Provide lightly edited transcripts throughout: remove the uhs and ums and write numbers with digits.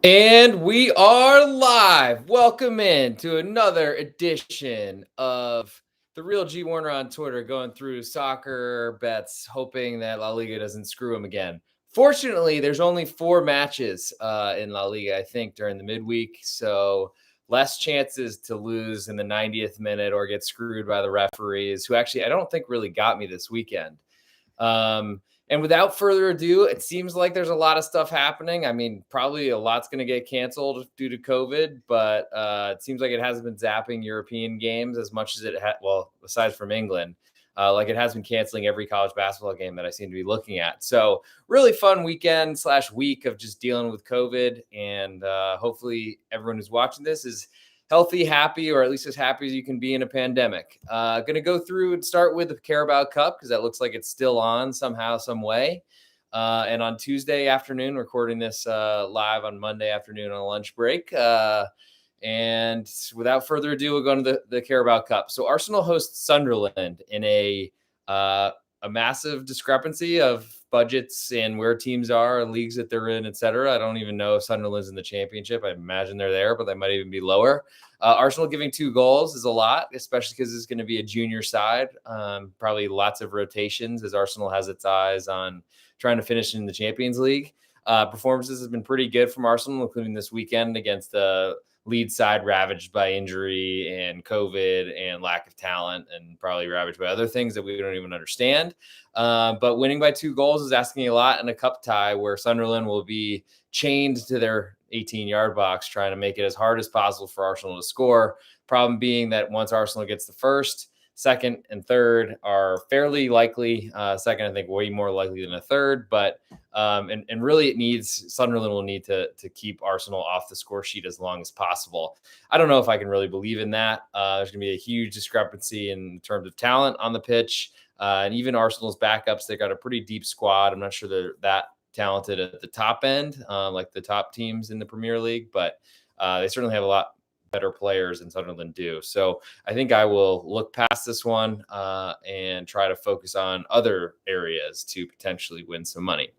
And we are live. Welcome in to another edition of the Real G Warner on Twitter, going through soccer bets, hoping that La Liga doesn't screw him again. Fortunately, there's only 4 matches in La Liga, I think, during the midweek. So less chances to lose in the 90th minute or get screwed by the referees, who actually I don't think really got me this weekend. And without further ado, it seems like there's a lot of stuff happening. I mean, probably a lot's going to get canceled due to COVID, but it seems like it hasn't been zapping European games as much as it had. Well, aside from England, like it has been canceling every college basketball game that I seem to be looking at. So really fun weekend/week of just dealing with COVID. And hopefully everyone who's watching this is healthy, happy, or at least as happy as you can be in a pandemic. Going to go through and start with the Carabao Cup because that looks like it's still on somehow, some way. And on Tuesday afternoon, recording this live on Monday afternoon on a lunch break. And without further ado, we'll go into the Carabao Cup. So Arsenal hosts Sunderland in a massive discrepancy of budgets and where teams are, leagues that they're in, etc. I don't even know if Sunderland's in the championship. I imagine they're there, but they might even be lower. Arsenal giving 2 goals is a lot, especially because it's going to be a junior side. Probably lots of rotations as Arsenal has its eyes on trying to finish in the Champions League. Performances have been pretty good from Arsenal, including this weekend against the lead side ravaged by injury and COVID and lack of talent, and probably ravaged by other things that we don't even understand. But winning by 2 goals is asking a lot in a cup tie where Sunderland will be chained to their 18-yard box, trying to make it as hard as possible for Arsenal to score. Problem being that once Arsenal gets the first, second, and third are fairly likely. Second, I think, way more likely than a third. But and really, Sunderland will need to keep Arsenal off the score sheet as long as possible. I don't know if I can really believe in that. There's going to be a huge discrepancy in terms of talent on the pitch, and even Arsenal's backups. They got a pretty deep squad. I'm not sure they're that talented at the top end, like the top teams in the Premier League, but they certainly have a lot better players than Sunderland do. So I think I will look past this one and try to focus on other areas to potentially win some money.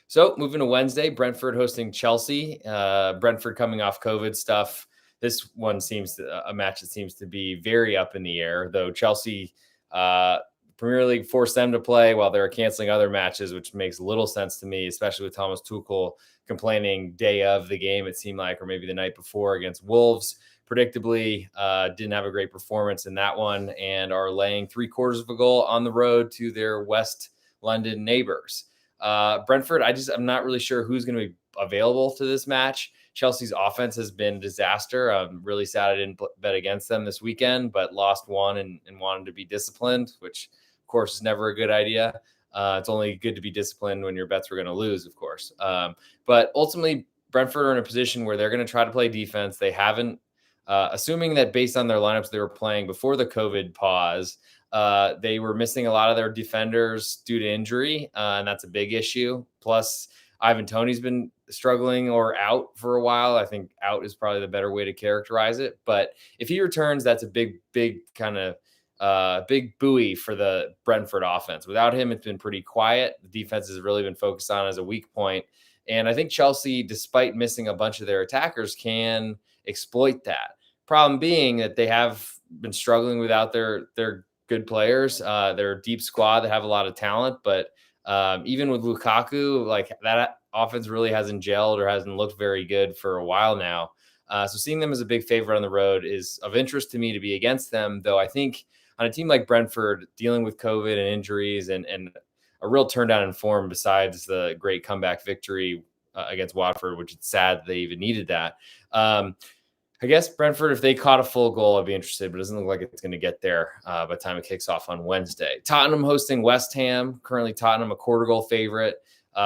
So moving to Wednesday, Brentford hosting Chelsea. Brentford coming off COVID stuff. This one seems a match that seems to be very up in the air, though Chelsea Premier League forced them to play while they were canceling other matches, which makes little sense to me, especially with Thomas Tuchel complaining day of the game, it seemed like, or maybe the night before against Wolves. Predictably, didn't have a great performance in that one and are laying 3/4 of a goal on the road to their West London neighbors. Brentford, I'm not really sure who's going to be available to this match. Chelsea's offense has been a disaster. I'm really sad I didn't bet against them this weekend, but lost one and wanted to be disciplined, which of course is never a good idea. It's only good to be disciplined when your bets were going to lose, of course. But ultimately, Brentford are in a position where they're going to try to play defense. They haven't, assuming that based on their lineups they were playing before the COVID pause, they were missing a lot of their defenders due to injury, and that's a big issue. Plus, Ivan Toney's been struggling or out for a while. I think out is probably the better way to characterize it. But if he returns, that's a big kind of big buoy for the Brentford offense. Without him, it's been pretty quiet. The defense has really been focused on as a weak point. And I think Chelsea, despite missing a bunch of their attackers, can exploit that. Problem being that they have been struggling without their good players. They're a deep squad that have a lot of talent, but even with Lukaku, like that offense really hasn't gelled or hasn't looked very good for a while now. So seeing them as a big favorite on the road is of interest to me to be against them, though I think on a team like Brentford dealing with COVID and injuries and a real turn down in form besides the great comeback victory against Watford, which it's sad they even needed that. I guess Brentford, if they caught a full goal, I'd be interested, but it doesn't look like it's going to get there by the time it kicks off on Wednesday. Tottenham hosting West Ham. Currently, Tottenham a 1/4 goal favorite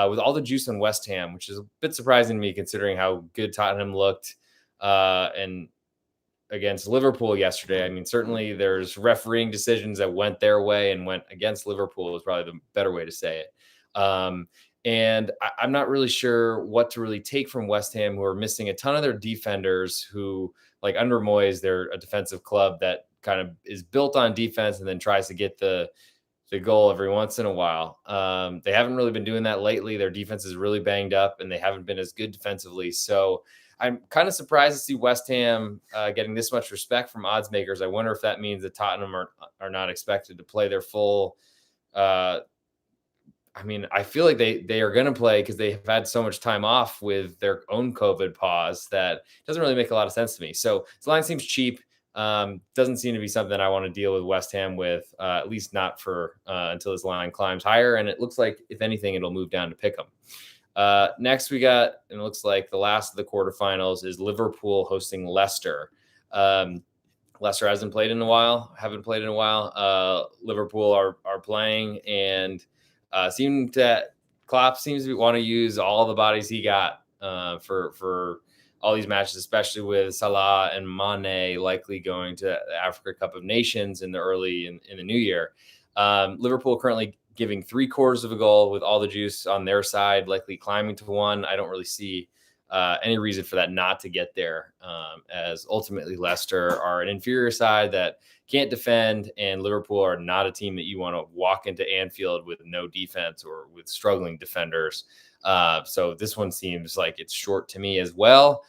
with all the juice on West Ham, which is a bit surprising to me considering how good Tottenham looked and against Liverpool yesterday. I mean, certainly there's refereeing decisions that went their way and went against Liverpool is probably the better way to say it. And I'm not really sure what to really take from West Ham, who are missing a ton of their defenders who, like under Moyes, they're a defensive club that kind of is built on defense and then tries to get the the goal every once in a while. They haven't really been doing that lately. Their defense is really banged up, and they haven't been as good defensively. So I'm kind of surprised to see West Ham getting this much respect from odds makers. I wonder if that means that Tottenham are not expected to play their full. I mean, I feel like they are going to play because they have had so much time off with their own COVID pause that doesn't really make a lot of sense to me. So this line seems cheap. Doesn't seem to be something I want to deal with West Ham with, at least not for until this line climbs higher. And it looks like, if anything, it'll move down to pick them. Next, we got, and it looks like the last of the quarterfinals is Liverpool hosting Leicester. Leicester haven't played in a while. Liverpool are playing, and Klopp seems to want to use all the bodies he got for all these matches, especially with Salah and Mane likely going to the Africa Cup of Nations in the new year. Liverpool currently giving 3/4 of a goal with all the juice on their side, likely climbing to 1. I don't really see any reason for that not to get there, as ultimately Leicester are an inferior side that can't defend, and Liverpool are not a team that you want to walk into Anfield with no defense or with struggling defenders. So this one seems like it's short to me as well.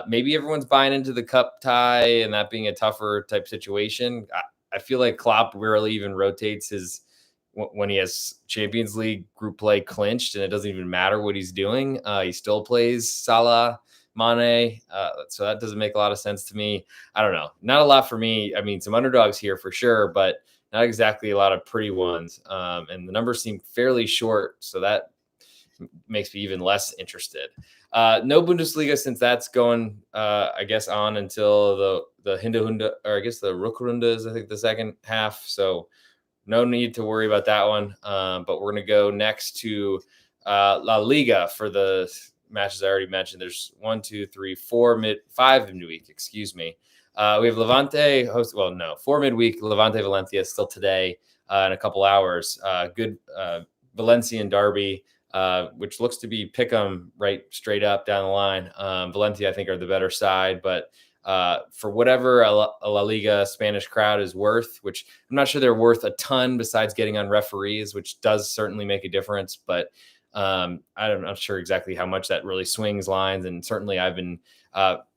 Maybe everyone's buying into the cup tie and that being a tougher type situation. I feel like Klopp rarely even rotates when he has Champions League group play clinched, and it doesn't even matter what he's doing. He still plays Salah, Mane. So that doesn't make a lot of sense to me. I don't know. Not a lot for me. I mean, some underdogs here for sure, but not exactly a lot of pretty ones. And the numbers seem fairly short, so that makes me even less interested. No Bundesliga, since that's going, I guess, on until the Hinterrunde, or I guess the Rückrunde is, I think, the second half. So no need to worry about that one. But we're going to go next to La Liga for the matches I already mentioned. There's 5 midweek, excuse me. We have Levante host. Well, no, 4 midweek. Levante Valencia still today in a couple hours. Good Valencian derby, which looks to be pick 'em right straight up down the line. Valencia, I think, are the better side, but for whatever a La Liga Spanish crowd is worth, which I'm not sure they're worth a ton besides getting on referees, which does certainly make a difference. But I'm not sure exactly how much that really swings lines. And certainly I've been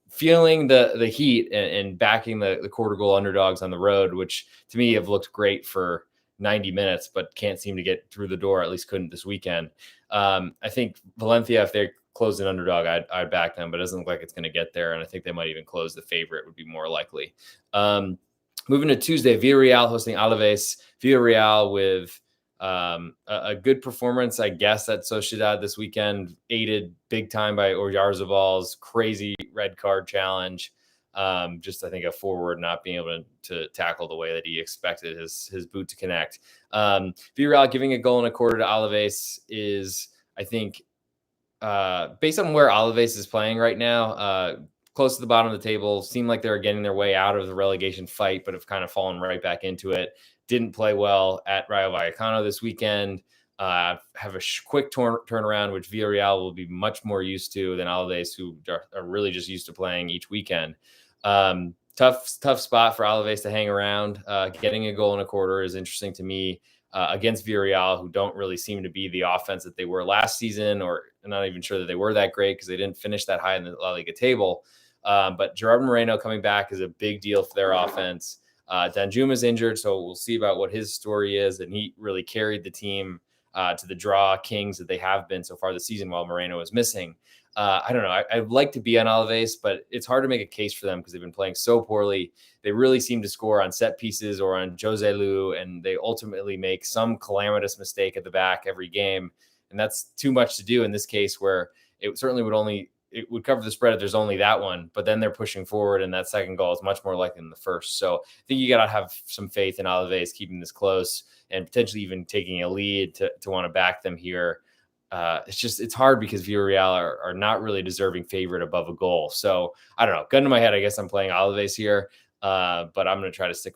feeling the heat and backing the quarter goal underdogs on the road, which to me have looked great for 90 minutes, but can't seem to get through the door. At least couldn't this weekend. I think Valencia, if they close an underdog, I'd back them, but it doesn't look like it's going to get there. And I think they might even close the favorite, would be more likely. Moving to Tuesday, Villarreal hosting Alaves. Villarreal with a good performance, I guess, at Sociedad this weekend, aided big time by Oyarzabal's crazy red card challenge. Just, I think, a forward not being able to tackle the way that he expected his boot to connect. Villarreal giving a goal and a quarter to Alaves is, I think, based on where Alaves is playing right now, close to the bottom of the table, seem like they're getting their way out of the relegation fight, but have kind of fallen right back into it. Didn't play well at Rayo Vallecano this weekend. Have a quick turnaround, which Villarreal will be much more used to than Alaves, who are really just used to playing each weekend. Tough spot for Alaves to hang around. Getting a goal and a quarter is interesting to me against Villarreal, who don't really seem to be the offense that they were last season, or I'm not even sure that they were that great because they didn't finish that high in the La Liga table. But Gerard Moreno coming back is a big deal for their offense. Danjuma's injured, so we'll see about what his story is. And he really carried the team to the draw kings that they have been so far this season while Moreno is missing. I don't know. I'd like to be on Alaves, but it's hard to make a case for them because they've been playing so poorly. They really seem to score on set pieces or on Jose Lu, and they ultimately make some calamitous mistake at the back every game. And that's too much to do in this case, where it certainly would cover the spread if there's only that one, but then they're pushing forward, and that second goal is much more likely than the first. So I think you got to have some faith in Alaves keeping this close and potentially even taking a lead to want to back them here. It's hard because Villarreal are not really deserving favorite above a goal. So I don't know. Gun to my head, I guess I'm playing Alaves here, but I'm going to try to stay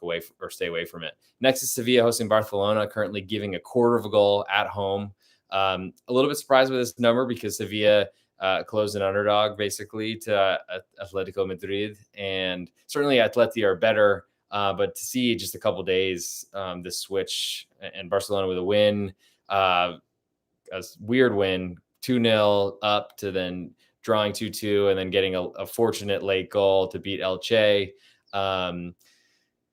away from it. Next is Sevilla hosting Barcelona, currently giving a quarter of a goal at home. A little bit surprised with this number because Sevilla closed an underdog basically to Atletico Madrid, and certainly Atleti are better But to see just a couple days, this switch and Barcelona with a win, a weird win, 2-0 up to then drawing 2-2 and then getting a fortunate late goal to beat Elche.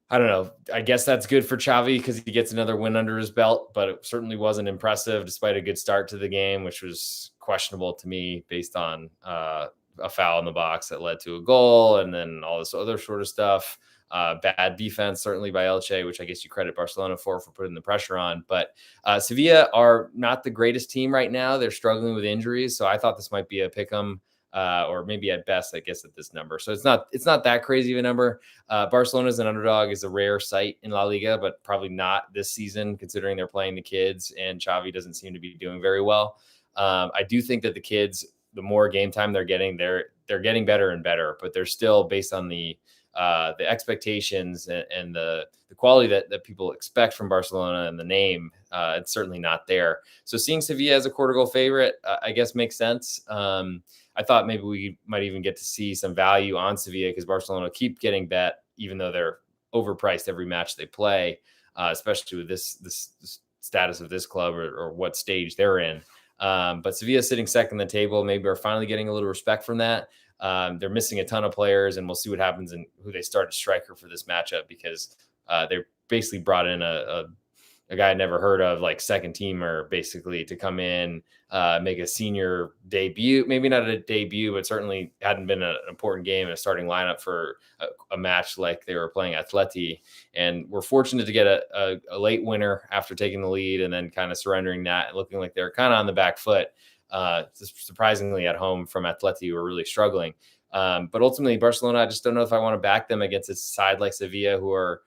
I don't know. I guess that's good for Xavi because he gets another win under his belt, but it certainly wasn't impressive despite a good start to the game, which was questionable to me based on a foul in the box that led to a goal and then all this other sort of stuff. Bad defense, certainly by Elche, which I guess you credit Barcelona for putting the pressure on. But Sevilla are not the greatest team right now. They're struggling with injuries. So I thought this might be a pick 'em. Or maybe at best, I guess, at this number. So it's not that crazy of a number. Barcelona as an underdog is a rare sight in La Liga, but probably not this season, considering they're playing the kids and Xavi doesn't seem to be doing very well. I do think that the kids, the more game time they're getting, they're getting better and better, but they're still based on the expectations and the quality that people expect from Barcelona and the name, it's certainly not there. So seeing Sevilla as a quarter goal favorite, I guess makes sense. I thought maybe we might even get to see some value on Sevilla because Barcelona keep getting bet, even though they're overpriced every match they play, especially with this status of this club or what stage they're in. But Sevilla sitting second in the table, maybe are finally getting a little respect from that. They're missing a ton of players, and we'll see what happens and who they start as striker for this matchup because they basically brought in a guy I never heard of, like second teamer, basically to come in, make a senior debut. Maybe not a debut, but certainly hadn't been an important game in a starting lineup for a match like they were playing Atleti. And we're fortunate to get a late winner after taking the lead and then kind of surrendering that and looking like they're kind of on the back foot. Surprisingly at home from Atleti, who are really struggling. But ultimately, Barcelona, I just don't know if I want to back them against a side like Sevilla, who are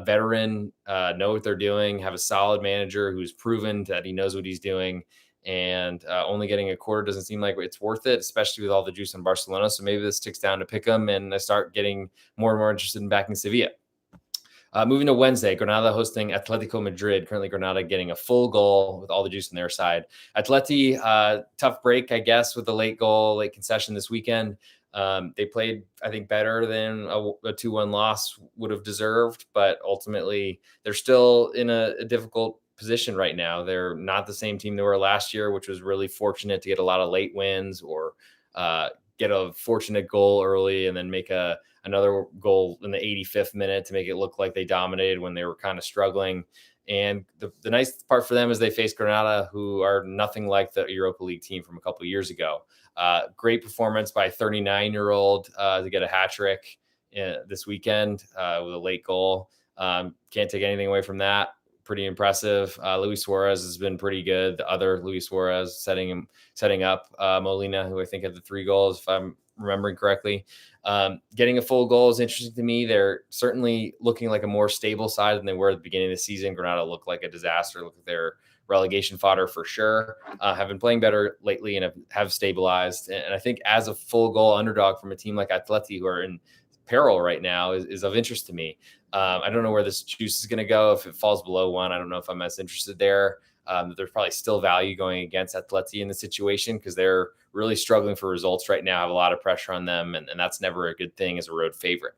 veteran, know what they're doing, have a solid manager who's proven that he knows what he's doing, and only getting a quarter doesn't seem like it's worth it, especially with all the juice on Barcelona. So maybe this ticks down to pick them, and I start getting more and more interested in backing Sevilla. Moving to Wednesday, Granada hosting Atletico Madrid. Currently, Granada getting a full goal with all the juice on their side. Atleti, tough break, I guess, with the late concession this weekend. They played, I think, better than a 2-1 loss would have deserved, but ultimately they're still in a difficult position right now. They're not the same team they were last year, which was really fortunate to get a lot of late wins or get a fortunate goal early and then make another goal in the 85th minute to make it look like they dominated when they were kind of struggling. And the nice part for them is they face Granada, who are nothing like the Europa League team from a couple of years ago. Great performance by a 39-year-old to get a hat trick this weekend with a late goal. Can't take anything away from that. Pretty impressive. Luis Suarez has been pretty good. The other Luis Suarez setting up Molina, who I think had the 3 goals, if I'm remembering correctly. Getting a full goal is interesting to me. They're certainly looking like a more stable side than they were at the beginning of the season. Granada looked like a disaster. Look at their relegation fodder for sure. Have been playing better lately and have stabilized. And I think as a full goal underdog from a team like Atleti, who are in peril right now, is of interest to me. I don't know where this juice is going to go. If it falls below 1, I don't know if I'm as interested there. There's probably still value going against Atleti in the situation because they're really struggling for results right now, have a lot of pressure on them, and that's never a good thing as a road favorite.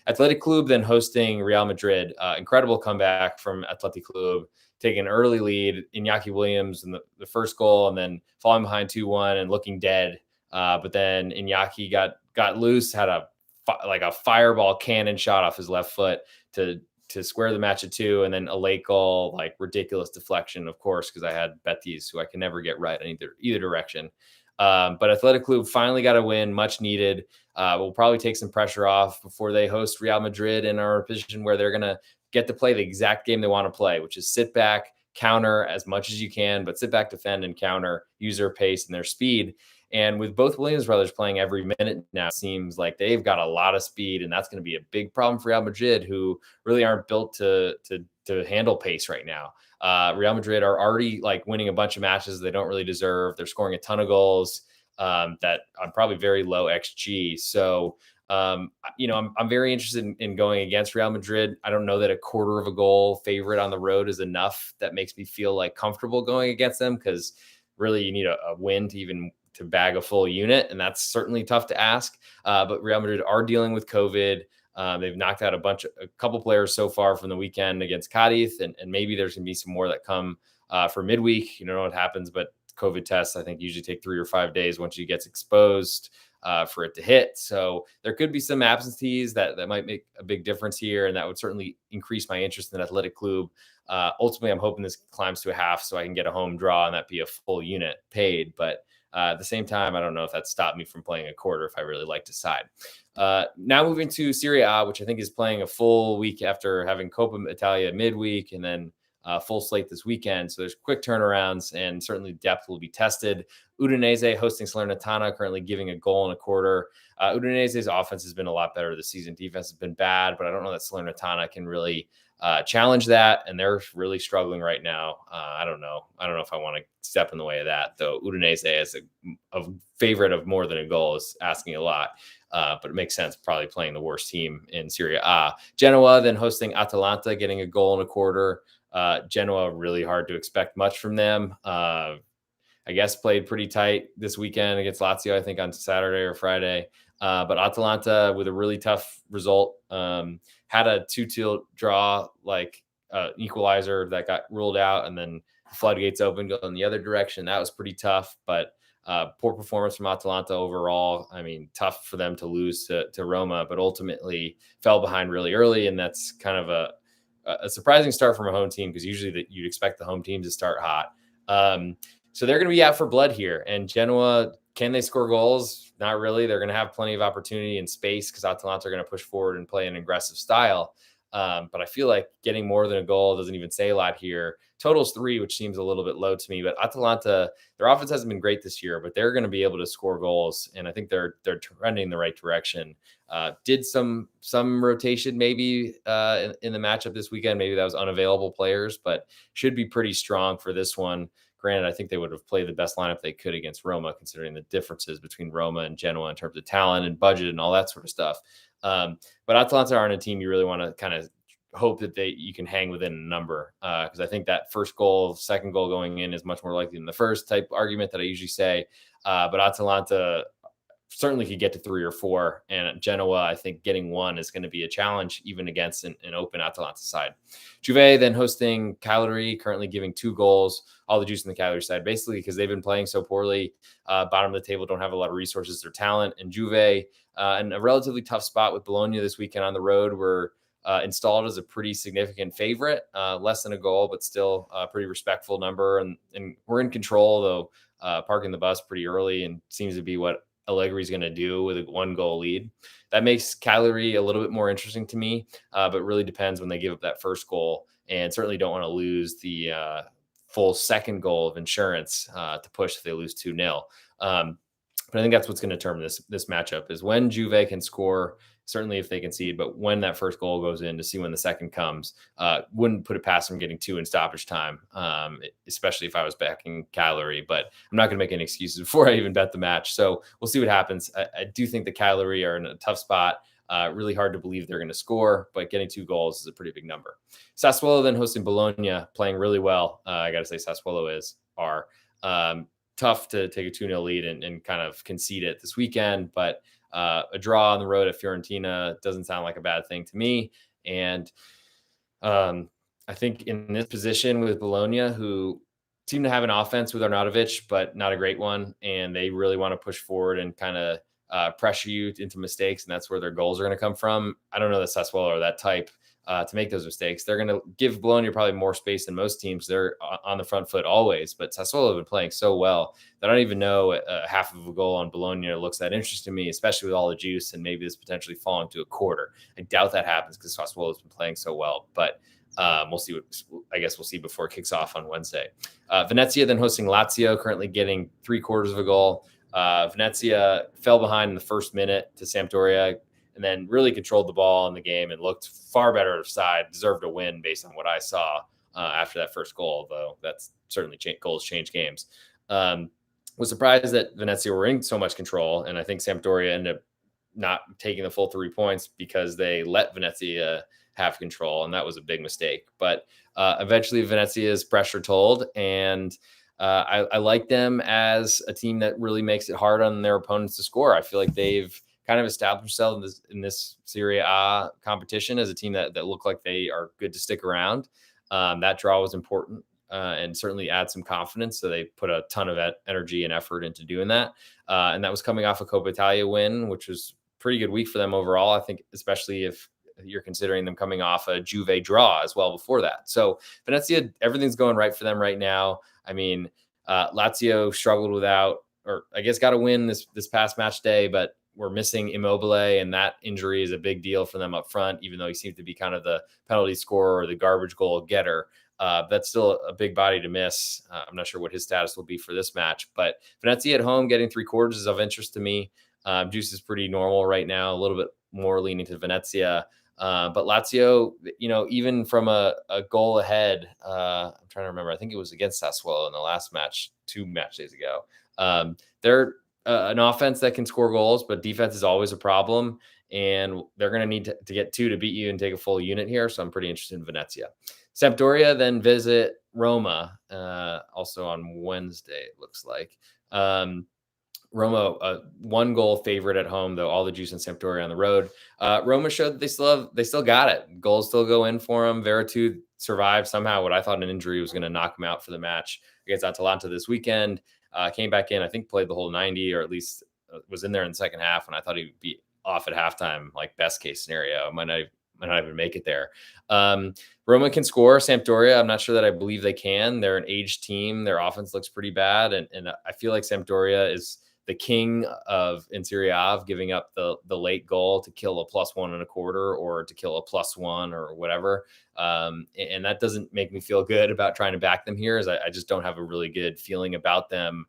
Athletic Club then hosting Real Madrid. Incredible comeback from Athletic Club, taking an early lead. Iñaki Williams in the first goal and then falling behind 2-1 and looking dead. But then Iñaki got loose, had a fireball cannon shot off his left foot to square the match at 2, and then a late goal, like ridiculous deflection, of course, because I had Betis, who I can never get right in either direction. But Athletic Club finally got a win, much needed. We'll probably take some pressure off before they host Real Madrid and are in a position where they're going to get to play the exact game they want to play, which is sit back, counter as much as you can, but sit back, defend, and counter, use their pace and their speed. And with both Williams brothers playing every minute now, it seems like they've got a lot of speed, and that's going to be a big problem for Real Madrid, who really aren't built to handle pace right now. Real Madrid are already like winning a bunch of matches they don't really deserve. They're scoring a ton of goals that are probably very low XG. So, I'm very interested in going against Real Madrid. I don't know that a quarter of a goal favorite on the road is enough that makes me feel like comfortable going against them, because really you need a win to bag a full unit, and that's certainly tough to ask. But Real Madrid are dealing with COVID. They've knocked out a couple players so far from the weekend against Cadiz, and maybe there's going to be some more that come for midweek. You don't know what happens, but COVID tests, I think, usually take 3 or 5 days once you get exposed for it to hit. So there could be some absentees that might make a big difference here, and that would certainly increase my interest in Athletic Club. Ultimately, I'm hoping this climbs to a half so I can get a home draw and that be a full unit paid. But at the same time, I don't know if that stopped me from playing a quarter if I really like to side. Now moving to Serie A, which I think is playing a full week after having Coppa Italia midweek and then full slate this weekend. So there's quick turnarounds and certainly depth will be tested. Udonese hosting Salernitana, currently giving a goal and a quarter. Udonese's offense has been a lot better this season. Defense has been bad, but I don't know that Salernitana can really challenge that, and they're really struggling right now. I don't know if I want to step in the way of that, though. Udonese as a favorite of more than a goal is asking a lot, but it makes sense probably playing the worst team in Serie A. Genoa then hosting Atalanta, getting a goal and a quarter. Genoa, really hard to expect much from them. I guess played pretty tight this weekend against Lazio, I think on Saturday or Friday. But Atalanta with a really tough result, had a 2-2 draw, like equalizer that got ruled out, and then the floodgates open go in the other direction. That was pretty tough, but poor performance from Atalanta overall. I mean, tough for them to lose to Roma, but ultimately fell behind really early, and that's kind of a surprising start from a home team because usually you'd expect the home team to start hot. So they're going to be out for blood here. And Genoa, can they score goals? Not really. They're going to have plenty of opportunity and space because Atalanta are going to push forward and play an aggressive style. But I feel like getting more than a goal doesn't even say a lot here. Total's 3, which seems a little bit low to me. But Atalanta, their offense hasn't been great this year, but they're going to be able to score goals. And I think they're trending in the right direction. Did some rotation maybe in the matchup this weekend. Maybe that was unavailable players, but should be pretty strong for this one. Granted, I think they would have played the best lineup they could against Roma, considering the differences between Roma and Genoa in terms of talent and budget and all that sort of stuff. But Atalanta aren't a team you really want to kind of hope that you can hang within a number, because I think that first goal, second goal going in is much more likely than the first type argument that I usually say. But Atalanta certainly could get to 3 or 4, and Genoa, I think getting 1 is going to be a challenge even against an open Atalanta side. Juve then hosting Cagliari, currently giving 2 goals, all the juice in the Cagliari side, basically because they've been playing so poorly. Bottom of the table, don't have a lot of resources or talent, and Juve in a relatively tough spot with Bologna this weekend on the road were installed as a pretty significant favorite, less than a goal, but still a pretty respectful number. And we're in control, though, parking the bus pretty early, and seems to be what Allegri's going to do with a 1-goal lead. That makes Cagliari a little bit more interesting to me, but really depends when they give up that first goal, and certainly don't want to lose the full second goal of insurance to push if they lose 2-0. But I think that's what's going to determine this matchup is when Juve can score, certainly if they concede, but when that first goal goes in to see when the second comes. Wouldn't put it past them getting 2 in stoppage time, especially if I was backing Cagliari, but I'm not going to make any excuses before I even bet the match. So we'll see what happens. I do think the Cagliari are in a tough spot. Really hard to believe they're going to score, but getting 2 goals is a pretty big number. Sassuolo then hosting Bologna, playing really well. I got to say Sassuolo are tough to take a 2-0 lead and kind of concede it this weekend, but a draw on the road at Fiorentina doesn't sound like a bad thing to me. And I think in this position with Bologna, who seem to have an offense with Arnautovic, but not a great one, and they really want to push forward and kind of pressure you into mistakes, and that's where their goals are going to come from. I don't know that Sassuolo are that type to make those mistakes. They're going to give Bologna probably more space than most teams. They're on the front foot always, but Sassuolo have been playing so well that I don't even know half of a goal on Bologna looks that interesting to me, especially with all the juice and maybe this potentially falling to a quarter. I doubt that happens because Sassuolo has been playing so well, but we'll see. We'll see before it kicks off on Wednesday. Venezia then hosting Lazio, currently getting 3/4 of a goal. Venezia fell behind in the first minute to Sampdoria, and then really controlled the ball in the game and looked far better offside, deserved a win based on what I saw after that first goal, though that's certainly goals change games. Was surprised that Venezia were in so much control, and I think Sampdoria ended up not taking the full 3 points because they let Venezia have control, and that was a big mistake. But eventually Venezia's pressure told, and I like them as a team that really makes it hard on their opponents to score. I feel like they've kind of established themselves in this Serie A competition as a team that look like they are good to stick around. That draw was important. And certainly add some confidence. So they put a ton of energy and effort into doing that. And that was coming off a Coppa Italia win, which was pretty good week for them overall. I think, especially if you're considering them coming off a Juve draw as well before that. So Venezia, everything's going right for them right now. I mean, Lazio struggled without, or I guess got a win this past match day, but we're missing Immobile, and that injury is a big deal for them up front, even though he seems to be kind of the penalty scorer or the garbage goal getter. That's still a big body to miss. I'm not sure what his status will be for this match, but Venezia at home getting 3/4 is of interest to me. Juice is pretty normal right now, a little bit more leaning to Venezia. But Lazio, even from a goal ahead, I'm trying to remember. I think it was against Sassuolo in the last match, 2 match days ago. They're an offense that can score goals, but defense is always a problem. And they're going to need to get 2 to beat you and take a full unit here. So I'm pretty interested in Venezia. Sampdoria then visit Roma, also on Wednesday, it looks like. Roma, 1-goal favorite at home, though all the juice in Sampdoria on the road. Roma showed that they still got it. Goals still go in for them. Veretout survived somehow. What I thought an injury was going to knock him out for the match against Atalanta this weekend. Came back in, I think played the whole 90, or at least was in there in the second half. And I thought he'd be off at halftime, like best case scenario. Might not even make it there. Roma can score. Sampdoria, I'm not sure that I believe they can. They're an aged team. Their offense looks pretty bad. And I feel like Sampdoria is the king in Serie A of giving up the late goal to kill a +1.25 or to kill a +1 or whatever. And that doesn't make me feel good about trying to back them here, as I just don't have a really good feeling about them.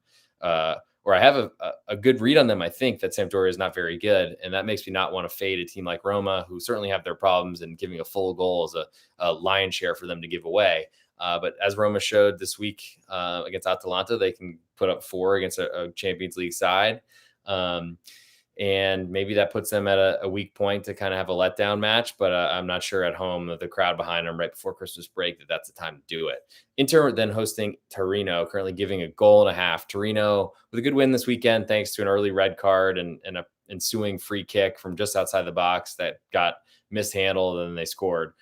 Or I have a good read on them. I think that Sampdoria is not very good, and that makes me not want to fade a team like Roma, who certainly have their problems, and giving a full goal is a lion's share for them to give away. But as Roma showed this week against Atalanta, they can put up 4 against a Champions League side. And maybe that puts them at a weak point to kind of have a letdown match, but I'm not sure at home, the crowd behind them right before Christmas break, that's the time to do it. Inter then hosting Torino, currently giving a 1.5 goals. Torino with a good win this weekend, thanks to an early red card and an ensuing free kick from just outside the box that got mishandled, and then they scored.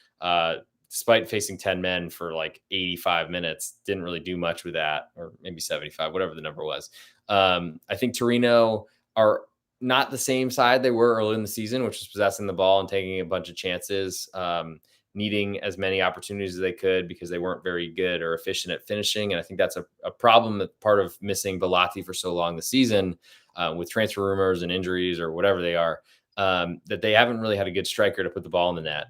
Despite facing 10 men for like 85 minutes, didn't really do much with that, or maybe 75, whatever the number was. I think Torino are not the same side they were early in the season, which was possessing the ball and taking a bunch of chances, needing as many opportunities as they could because they weren't very good or efficient at finishing. And I think that's a problem, that part of missing Bellotti for so long this season, with transfer rumors and injuries or whatever they are, that they haven't really had a good striker to put the ball in the net.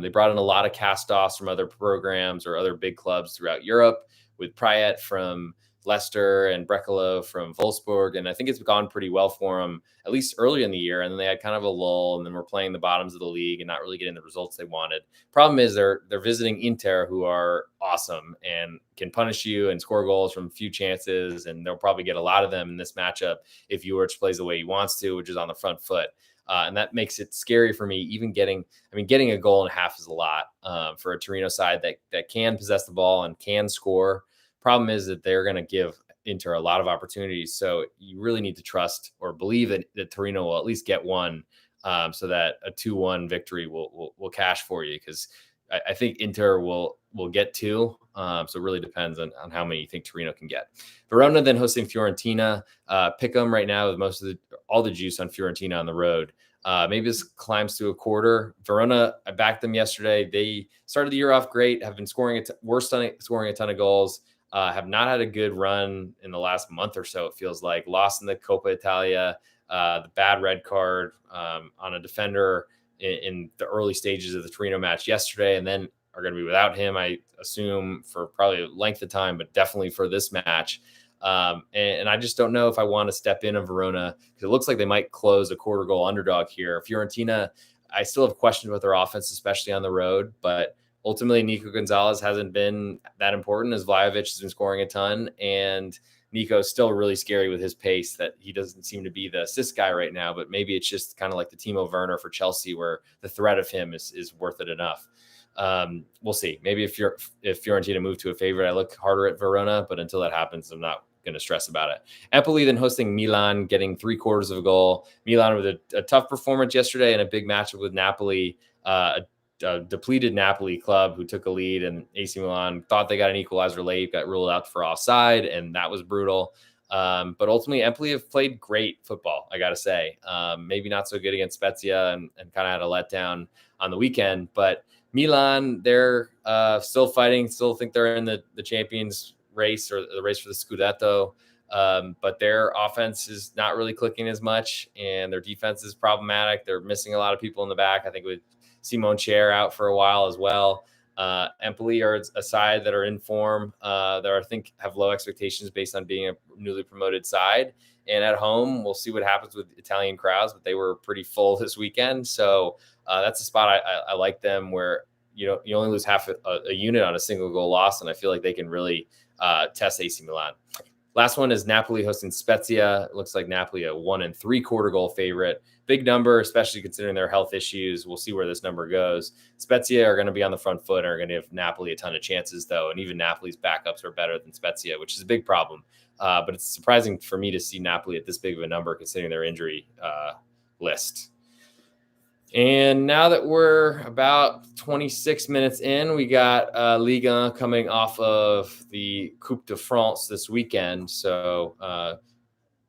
They brought in a lot of cast-offs from other programs or other big clubs throughout Europe, with Prayet from Leicester and Brekalo from Wolfsburg. And I think it's gone pretty well for them, at least early in the year. And then they had kind of a lull, and then we're playing the bottoms of the league and not really getting the results they wanted. Problem is they're visiting Inter, who are awesome and can punish you and score goals from few chances. And they'll probably get a lot of them in this matchup if Juric plays the way he wants to, which is on the front foot. And that makes it scary for me. Even getting a 1.5 goals is a lot for a Torino side that can possess the ball and can score. Problem is that they're going to give Inter a lot of opportunities. So you really need to trust or believe that Torino will at least get one, so that a 2-1 victory will cash for you. Because I think Inter will get 2. So it really depends on how many you think Torino can get. Verona then hosting Fiorentina. Pick them right now with all the juice on Fiorentina on the road. Maybe this climbs to 1/4. Verona, I backed them yesterday. They started the year off great, have been scoring scoring a ton of goals. Have not had a good run in the last month or so, it feels like. Lost in the Coppa Italia, the bad red card on a defender in the early stages of the Torino match yesterday, and then are going to be without him, I assume, for probably a length of time, but definitely for this match. And I just don't know if I want to step in on Verona, because it looks like they might close a 1/4 goal underdog here. Fiorentina, I still have questions about their offense, especially on the road, but ultimately, Nico Gonzalez hasn't been that important, as Vlahovic has been scoring a ton. And Nico's still really scary with his pace, that he doesn't seem to be the assist guy right now. But maybe it's just kind of like the Timo Werner for Chelsea, where the threat of him is worth it enough. We'll see. Maybe if Fiorentina move to a favorite, I look harder at Verona. But until that happens, I'm not going to stress about it. Empoli then hosting Milan, getting 3/4 of a goal. Milan with a tough performance yesterday and a big matchup with Napoli, a depleted Napoli club who took a lead, and AC Milan thought they got an equalizer late, got ruled out for offside, and that was brutal. But ultimately, Empoli have played great football, I got to say. Maybe not so good against Spezia and kind of had a letdown on the weekend. But Milan, they're still fighting, still think they're in the Champions race or the race for the Scudetto. But their offense is not really clicking as much, and their defense is problematic. They're missing a lot of people in the back. I think with Simon Chair out for a while as well. Empoli are a side that are in form, that I think have low expectations based on being a newly promoted side. And at home, we'll see what happens with Italian crowds, but they were pretty full this weekend. So that's a spot I like them, where you only lose half a unit on a single goal loss, and I feel like they can really test AC Milan. Last one is Napoli hosting Spezia. It looks like Napoli a 1 3/4 goal favorite. Big number, especially considering their health issues. We'll see where this number goes. Spezia are going to be on the front foot and are going to give Napoli a ton of chances, though. And even Napoli's backups are better than Spezia, which is a big problem. But it's surprising for me to see Napoli at this big of a number considering their injury list. And now that we're about 26 minutes in, we got Liga coming off of the Coupe de France this weekend. So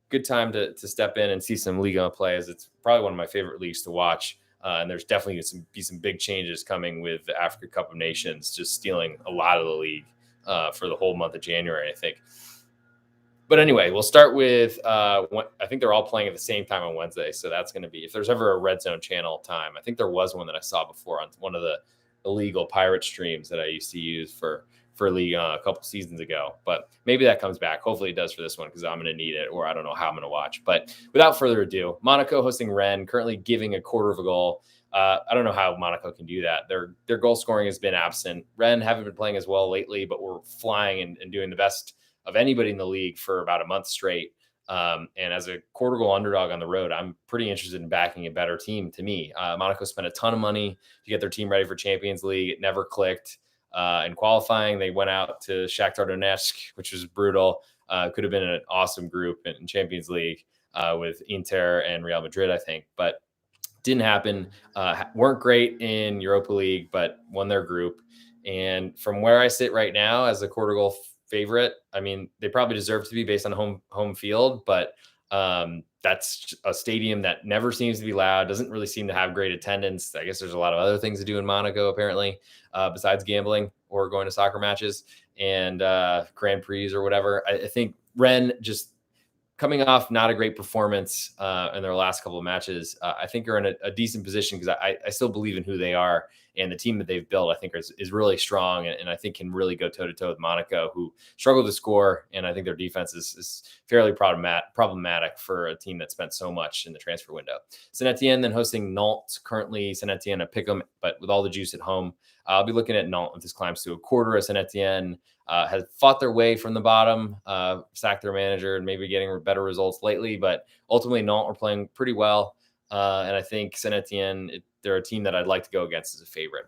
good time to step in and see some Liga play, as it's probably one of my favorite leagues to watch. And there's definitely going to be some big changes coming with the Africa Cup of Nations, just stealing a lot of the league for the whole month of January, I think. But anyway, we'll start with, I think they're all playing at the same time on Wednesday. So that's going to be, if there's ever a Red Zone channel time, I think there was one that I saw before on one of the illegal pirate streams that I used to use for League a couple seasons ago. But maybe that comes back. Hopefully it does for this one, because I'm going to need it, or I don't know how I'm going to watch. But without further ado, Monaco hosting Rennes, currently giving 1/4 of a goal. I don't know how Monaco can do that. Their goal scoring has been absent. Rennes haven't been playing as well lately, but we're flying and doing the best of anybody in the league for about a month straight. And as a 1/4 goal underdog on the road, I'm pretty interested in backing a better team. To me, Monaco spent a ton of money to get their team ready for Champions League. It never clicked. In qualifying, they went out to Shakhtar Donetsk, which was brutal. Could have been an awesome group in Champions League with Inter and Real Madrid, I think, but didn't happen. Weren't great in Europa League, but won their group. And from where I sit right now as a 1/4 goal favorite, I mean, they probably deserve to be based on home field, but that's a stadium that never seems to be loud, doesn't really seem to have great attendance. I guess there's a lot of other things to do in Monaco, apparently, besides gambling or going to soccer matches and Grand Prix or whatever. I think Rennes, just coming off not a great performance in their last couple of matches, I think are in a decent position, because I still believe in who they are, and the team that they've built, I think, is really strong, and I think can really go toe-to-toe with Monaco, who struggle to score, and I think their defense is fairly problematic for a team that spent so much in the transfer window. Saint-Etienne then hosting Nantes, currently Saint-Etienne a pick'em, but with all the juice at home. I'll be looking at Nantes if this climbs to 1/4 as Saint-Etienne has fought their way from the bottom, sacked their manager, and maybe getting better results lately. But ultimately, Nantes are playing pretty well. And I think Saint-Etienne, they're a team that I'd like to go against as a favorite.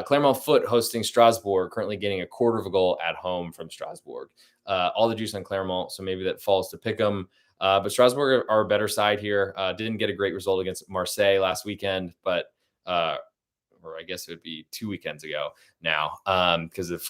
Clermont Foot hosting Strasbourg, currently getting 1/4 of a goal at home from Strasbourg. All the juice on Clermont, so maybe that falls to pick them. But Strasbourg are a better side here. Didn't get a great result against Marseille last weekend, but or I guess it would be 2 weekends ago now, because of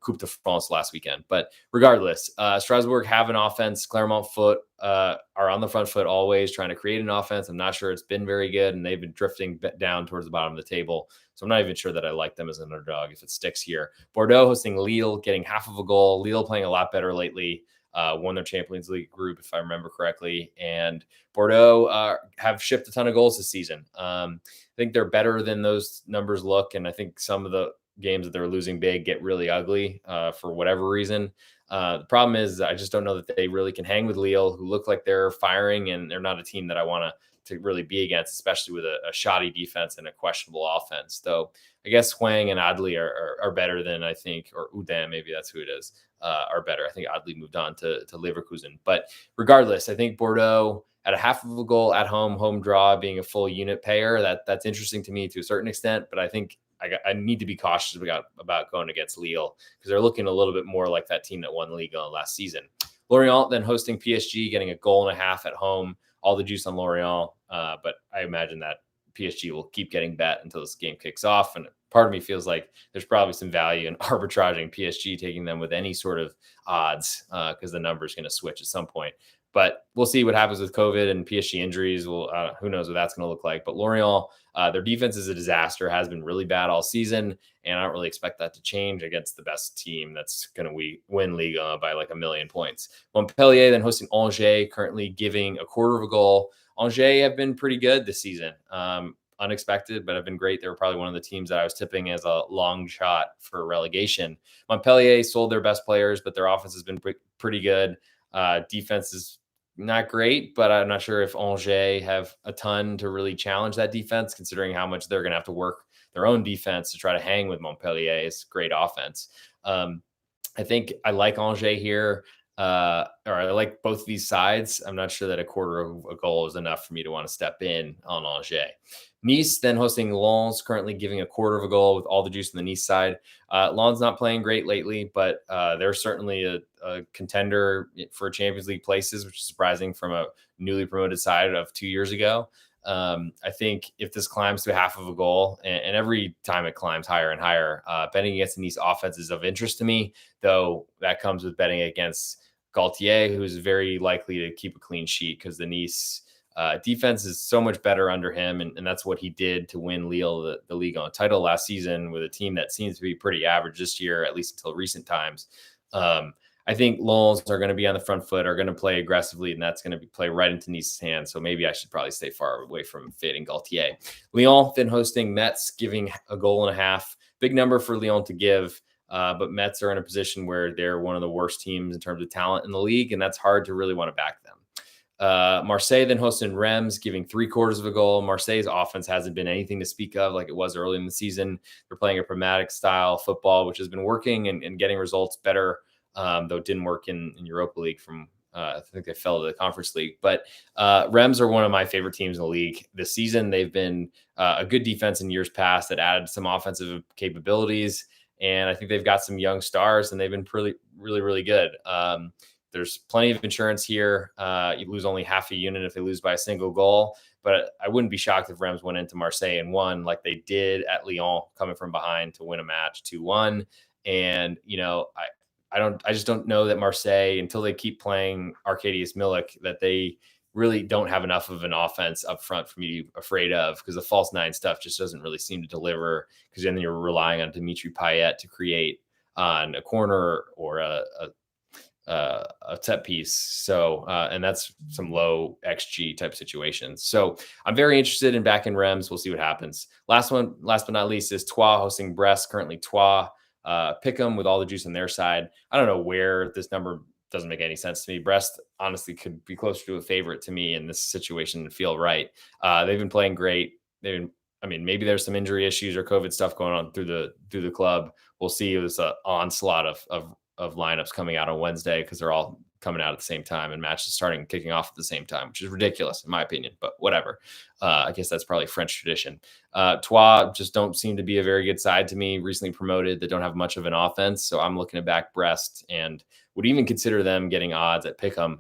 Coupe de France last weekend. But regardless, Strasbourg have an offense. Clermont Foot are on the front foot always, trying to create an offense. I'm not sure it's been very good, and they've been drifting down towards the bottom of the table. So I'm not even sure that I like them as an underdog if it sticks here. Bordeaux hosting Lille, getting 1/2 of a goal. Lille playing a lot better lately. Won their Champions League group, if I remember correctly. And Bordeaux have shipped a ton of goals this season. I think they're better than those numbers look. And I think some of the games that they're losing big get really ugly for whatever reason. The problem is I just don't know that they really can hang with Lille, who look like they're firing, and they're not a team that I want to really be against, especially with a shoddy defense and a questionable offense. Though I guess Hwang and Adli are better than, I think, or Udon, maybe that's who it is, are better. I think Adli moved on to Leverkusen. But regardless, I think Bordeaux at 1/2 of a goal at home draw, being a full unit payer, that's interesting to me to a certain extent. But I think I need to be cautious about going against Lille, because they're looking a little bit more like that team that won Liga last season. Lorient then hosting PSG, getting a goal and a half at home. All the juice on Lorient, but I imagine that PSG will keep getting bet until this game kicks off. And part of me feels like there's probably some value in arbitraging PSG, taking them with any sort of odds because the number is going to switch at some point. But we'll see what happens with COVID and PSG injuries. Who knows what that's going to look like. But Lorient, their defense is a disaster, has been really bad all season. And I don't really expect that to change against the best team that's going to win Liga by like 1,000,000 points. Montpellier then hosting Angers, currently giving a quarter of a goal. Angers have been pretty good this season. Unexpected, but have been great. They were probably one of the teams that I was tipping as a long shot for relegation. Montpellier sold their best players, but their offense has been pretty good. Defense is not great, but I'm not sure if Angers have a ton to really challenge that defense, considering how much they're going to have to work their own defense to try to hang with Montpellier's great offense. I think I like Angers here, or I like both these sides. I'm not sure that a quarter of a goal is enough for me to want to step in on Angers. Nice then hosting Lens, currently giving a quarter of a goal with all the juice on the Nice side. Lens not playing great lately, but they're certainly a contender for Champions League places, which is surprising from a newly promoted side of 2 years ago. I think if this climbs to half of a goal, and every time it climbs higher and higher, betting against the Nice offense is of interest to me, though that comes with betting against Galtier, who's very likely to keep a clean sheet because the Nice defense is so much better under him, and that's what he did to win Lille the Ligue title last season with a team that seems to be pretty average this year, at least until recent times. I think Lens are going to be on the front foot, are going to play aggressively, and that's going to play right into Nice's hands. So maybe I should probably stay far away from fading Galtier. Lyon then hosting Metz, giving a goal and a half. Big number for Lyon to give, but Metz are in a position where they're one of the worst teams in terms of talent in the league, and that's hard to really want to back them. Marseille then hosting Reims, giving 3/4 of a goal. Marseille's offense hasn't been anything to speak of like it was early in the season. They're playing a pragmatic style football, which has been working and getting results better, though it didn't work in Europa League I think they fell to the Conference League. But Reims are one of my favorite teams in the league this season. They've been a good defense in years past that added some offensive capabilities. And I think they've got some young stars, and they've been really, really good. There's plenty of insurance here. You lose only half a unit if they lose by a single goal. But I wouldn't be shocked if Reims went into Marseille and won like they did at Lyon, coming from behind to win a match 2-1. And, I just don't know that Marseille, until they keep playing Arkadiusz Milik, that they really don't have enough of an offense up front for me to be afraid of, because the false nine stuff just doesn't really seem to deliver, because then you're relying on Dimitri Payet to create on a corner or a set piece. So, and that's some low XG type situations. So I'm very interested in backing Reims. We'll see what happens. Last but not least is Troyes hosting Brest. Currently Troyes pick them with all the juice on their side. I don't know where this number doesn't make any sense to me. Brest honestly could be closer to a favorite to me in this situation and feel right. They've been playing great. Maybe there's some injury issues or COVID stuff going on through the club. We'll see. It was an onslaught of lineups coming out on Wednesday because they're all coming out at the same time and matches kicking off at the same time, which is ridiculous in my opinion, but whatever. I guess that's probably French tradition. Troyes just don't seem to be a very good side to me, recently promoted. They don't have much of an offense. So I'm looking to back Brest and would even consider them getting odds at Pick'em.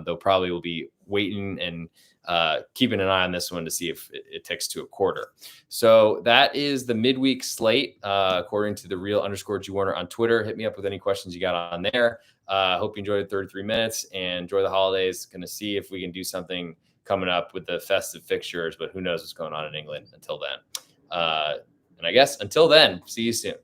Though probably will be waiting and keeping an eye on this one to see if it ticks to a quarter. So that is the midweek slate, according to the real_G Warner on Twitter. Hit me up with any questions you got on there. Hope you enjoyed 33 minutes and enjoy the holidays. Going to see if we can do something coming up with the festive fixtures, but who knows what's going on in England until then. And I guess until then, see you soon.